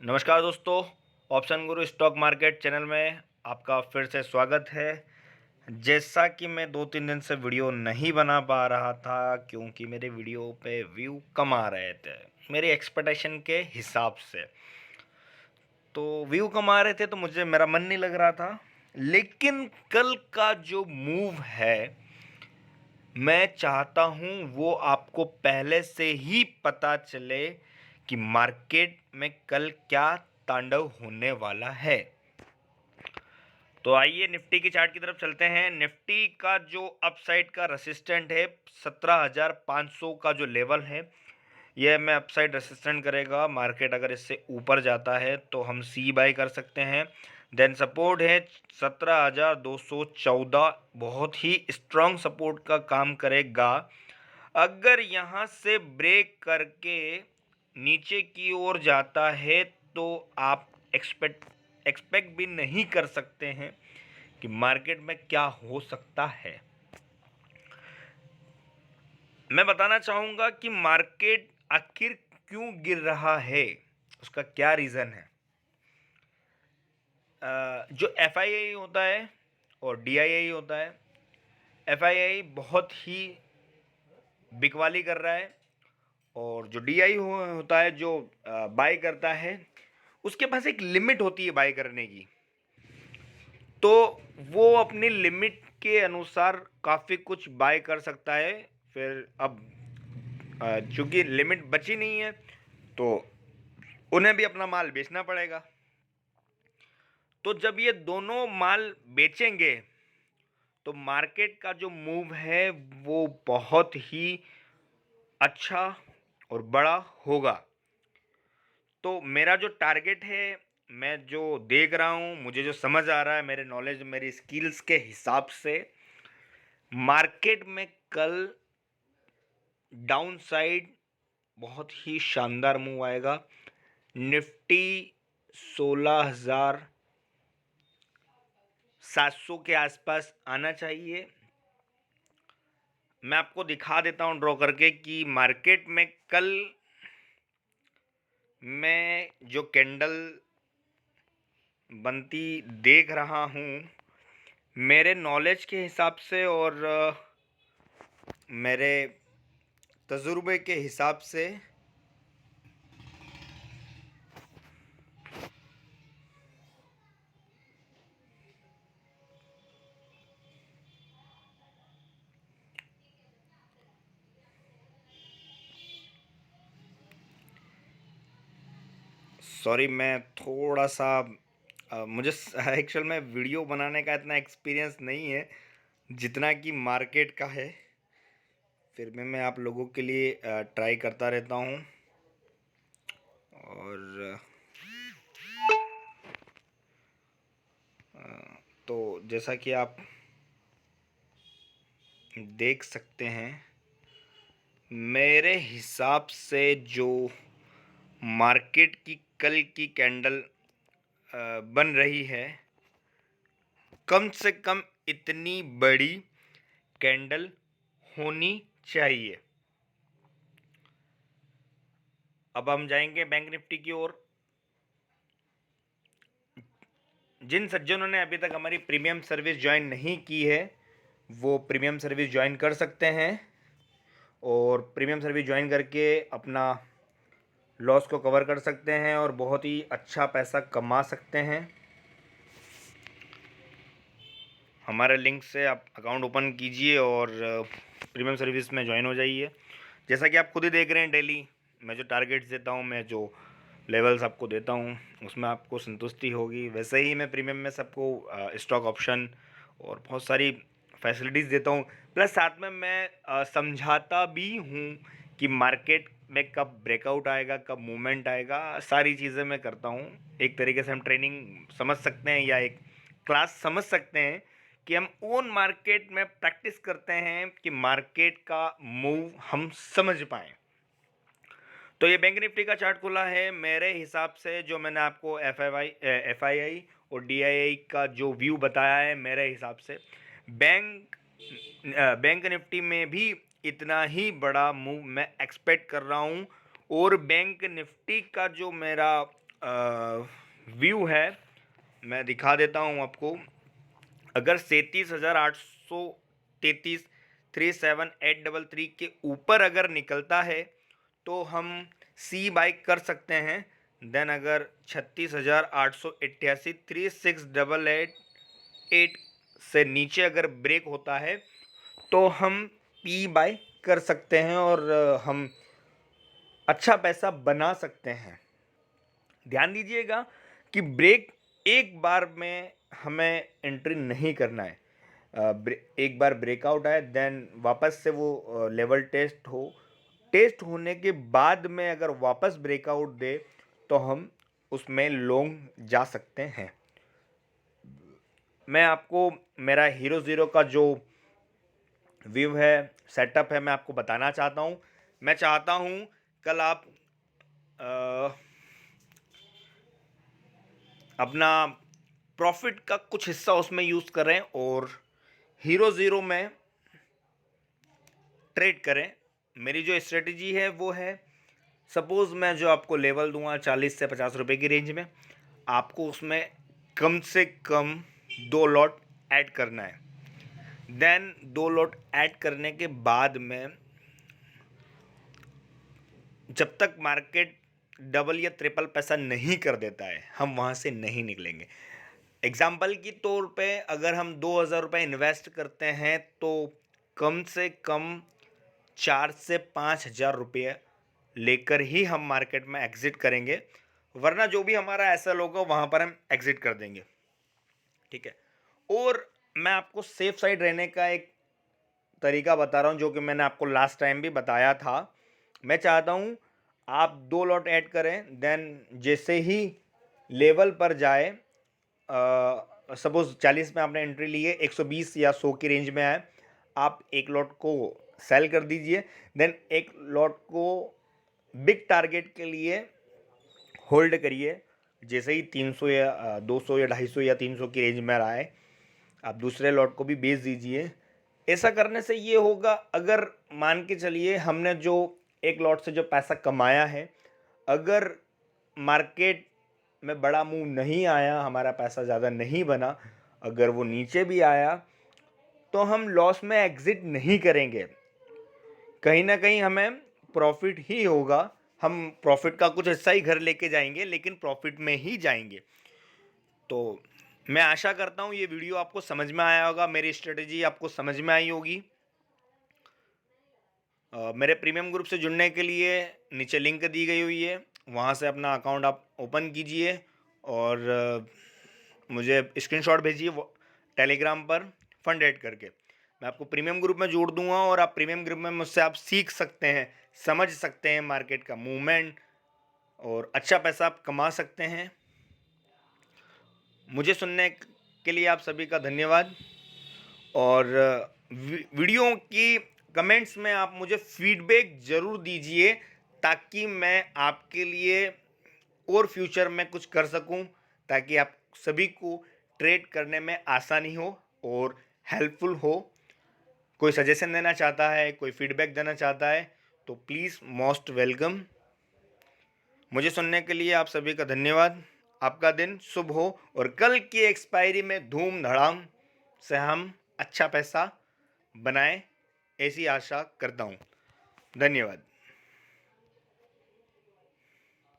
नमस्कार दोस्तों। ऑप्शन गुरु stock market channel में आपका फिर से स्वागत है। जैसा कि मैं 2-3 दिन से वीडियो नहीं बना पा रहा था क्योंकि मेरे वीडियो पे व्यू कम आ रहे थे मेरी एक्सपेक्टेशन के हिसाब से। तो व्यू कम आ रहे थे तो मुझे मेरा मन नहीं लग रहा था। लेकिन कल का जो मूव है मैं चाहता हूं वो आपको पहले से ही पता चले कि मार्केट में कल क्या तांडव होने वाला है। तो आइए निफ्टी की चार्ट की तरफ चलते हैं। निफ्टी का जो अपसाइड का रेसिस्टेंट है 17,500 का जो लेवल है, यह मैं अपसाइड रेसिस्टेंट करेगा। मार्केट अगर इससे ऊपर जाता है तो हम सी बाय कर सकते हैं। देन सपोर्ट है 17,214, बहुत ही स्ट्रांग सपोर्ट का काम करेगा। अगर यहाँ से ब्रेक करके नीचे की ओर जाता है तो आप एक्सपेक्ट भी नहीं कर सकते हैं कि मार्केट में क्या हो सकता है। मैं बताना चाहूँगा कि मार्केट आखिर क्यों गिर रहा है, उसका क्या रीज़न है। जो एफआईआई होता है और डीआईआई होता है, एफआईआई बहुत ही बिकवाली कर रहा है और जो डीआई होता है जो बाय करता है, उसके पास एक लिमिट होती है बाय करने की। तो वो अपनी लिमिट के अनुसार काफ़ी कुछ बाय कर सकता है। फिर अब चूंकि लिमिट बची नहीं है तो उन्हें भी अपना माल बेचना पड़ेगा। तो जब ये दोनों माल बेचेंगे तो मार्केट का जो मूव है वो बहुत ही अच्छा और बड़ा होगा। तो मेरा जो टारगेट है, मैं जो देख रहा हूँ, मुझे जो समझ आ रहा है, मेरे नॉलेज मेरी स्किल्स के हिसाब से मार्केट में कल डाउन साइड बहुत ही शानदार मूव आएगा। निफ्टी 16,700 के आसपास आना चाहिए। मैं आपको दिखा देता हूं ड्रॉ करके कि मार्केट में कल मैं जो कैंडल बनती देख रहा हूं, मेरे नॉलेज के हिसाब से और मेरे तजुर्बे के हिसाब से सॉरी, मैं थोड़ा सा मुझे एक्चुअल में वीडियो बनाने का इतना एक्सपीरियंस नहीं है जितना कि मार्केट का है। फिर भी मैं आप लोगों के लिए ट्राई करता रहता हूँ। और तो जैसा कि आप देख सकते हैं, मेरे हिसाब से जो मार्केट की कल की कैंडल बन रही है, कम से कम इतनी बड़ी कैंडल होनी चाहिए। अब हम जाएंगे बैंक निफ्टी की ओर। जिन सज्जनों ने अभी तक हमारी प्रीमियम सर्विस ज्वाइन नहीं की है वो प्रीमियम सर्विस ज्वाइन कर सकते हैं और प्रीमियम सर्विस ज्वाइन करके अपना लॉस को कवर कर सकते हैं और बहुत ही अच्छा पैसा कमा सकते हैं। हमारे लिंक से आप अकाउंट ओपन कीजिए और प्रीमियम सर्विस में ज्वाइन हो जाइए। जैसा कि आप खुद ही देख रहे हैं, डेली मैं जो टारगेट्स देता हूँ, मैं जो लेवल्स आपको देता हूँ, उसमें आपको संतुष्टि होगी। वैसे ही मैं प्रीमियम में सबको स्टॉक ऑप्शन और बहुत सारी फैसिलिटीज़ देता हूँ। प्लस साथ में मैं समझाता भी हूँ कि मार्केट में कब ब्रेकआउट आएगा, कब मूवमेंट आएगा, सारी चीज़ें मैं करता हूँ। एक तरीके से हम ट्रेनिंग समझ सकते हैं या एक क्लास समझ सकते हैं कि हम ओन मार्केट में प्रैक्टिस करते हैं कि मार्केट का मूव हम समझ पाएँ। तो ये बैंक निफ्टी का चार्ट खुला है। मेरे हिसाब से जो मैंने आपको एफआईआई और डीआईआई का जो व्यू बताया है, मेरे हिसाब से बैंक निफ्टी में भी इतना ही बड़ा मूव मैं एक्सपेक्ट कर रहा हूँ। और बैंक निफ्टी का जो मेरा व्यू है, मैं दिखा देता हूँ आपको। अगर 37,833 37833 के ऊपर अगर निकलता है तो हम सी बाई कर सकते हैं। देन अगर 36,888 3688 से नीचे अगर ब्रेक होता है तो हम पी बाई कर सकते हैं और हम अच्छा पैसा बना सकते हैं। ध्यान दीजिएगा कि ब्रेक एक बार में हमें एंट्री नहीं करना है। एक बार ब्रेकआउट आए देन वापस से वो लेवल टेस्ट होने के बाद में अगर वापस ब्रेकआउट दे तो हम उसमें लॉन्ग जा सकते हैं। मैं आपको मेरा हीरो ज़ीरो का जो व्यू है, सेटअप है, मैं आपको बताना चाहता हूँ। मैं चाहता हूँ कल आप अपना प्रॉफिट का कुछ हिस्सा उसमें यूज़ करें और हीरो ज़ीरो में ट्रेड करें। मेरी जो स्ट्रेटजी है वो है, सपोज़ मैं जो आपको लेवल दूंगा 40 से 50 रुपए की रेंज में, आपको उसमें कम से कम 2 लॉट ऐड करना है। देन 2 लॉट ऐड करने के बाद में जब तक मार्केट डबल या ट्रिपल पैसा नहीं कर देता है हम वहाँ से नहीं निकलेंगे। एग्जाम्पल के तौर पे अगर हम 2,000 रुपये इन्वेस्ट करते हैं तो कम से कम 4 से 5,000 रुपये लेकर ही हम मार्केट में एग्ज़िट करेंगे, वरना जो भी हमारा ऐसा होगा वहाँ पर हम एग्ज़िट कर देंगे। ठीक है। और मैं आपको सेफ साइड रहने का एक तरीका बता रहा हूँ जो कि मैंने आपको लास्ट टाइम भी बताया था। मैं चाहता हूँ आप 2 लॉट ऐड करें, देन जैसे ही लेवल पर जाए, सपोज 40 में आपने एंट्री ली है, 120 या 100 की रेंज में आए, आप एक लॉट को सेल कर दीजिए। देन एक लॉट को बिग टारगेट के लिए होल्ड करिए। जैसे ही 300 या 200 या 250 या 300 की रेंज में रहा है, आप दूसरे लॉट को भी बेच दीजिए। ऐसा करने से ये होगा, अगर मान के चलिए हमने जो एक लॉट से जो पैसा कमाया है, अगर मार्केट में बड़ा मूव नहीं आया, हमारा पैसा ज़्यादा नहीं बना, अगर वो नीचे भी आया तो हम लॉस में एग्ज़िट नहीं करेंगे। कहीं ना कहीं हमें प्रॉफिट ही होगा। हम प्रॉफिट का कुछ हिस्सा ही घर लेके जाएंगे, लेकिन प्रॉफिट में ही जाएंगे। तो मैं आशा करता हूँ ये वीडियो आपको समझ में आया होगा, मेरी स्ट्रेटजी आपको समझ में आई होगी। मेरे प्रीमियम ग्रुप से जुड़ने के लिए नीचे लिंक दी गई हुई है, वहाँ से अपना अकाउंट आप ओपन कीजिए और मुझे स्क्रीनशॉट भेजिए टेलीग्राम पर फंड ऐड करके। मैं आपको प्रीमियम ग्रुप में जोड़ दूंगा और आप प्रीमियम ग्रुप में मुझसे आप सीख सकते हैं, समझ सकते हैं मार्केट का मूवमेंट और अच्छा पैसा आप कमा सकते हैं। मुझे सुनने के लिए आप सभी का धन्यवाद। और वीडियो की कमेंट्स में आप मुझे फीडबैक ज़रूर दीजिए ताकि मैं आपके लिए और फ्यूचर में कुछ कर सकूं, ताकि आप सभी को ट्रेड करने में आसानी हो और हेल्पफुल हो। कोई सजेशन देना चाहता है, कोई फीडबैक देना चाहता है तो प्लीज़ मोस्ट वेलकम। मुझे सुनने के लिए आप सभी का धन्यवाद। आपका दिन शुभ हो और कल की एक्सपायरी में धूम धड़ाम से हम अच्छा पैसा बनाएं, ऐसी आशा करता हूँ। धन्यवाद।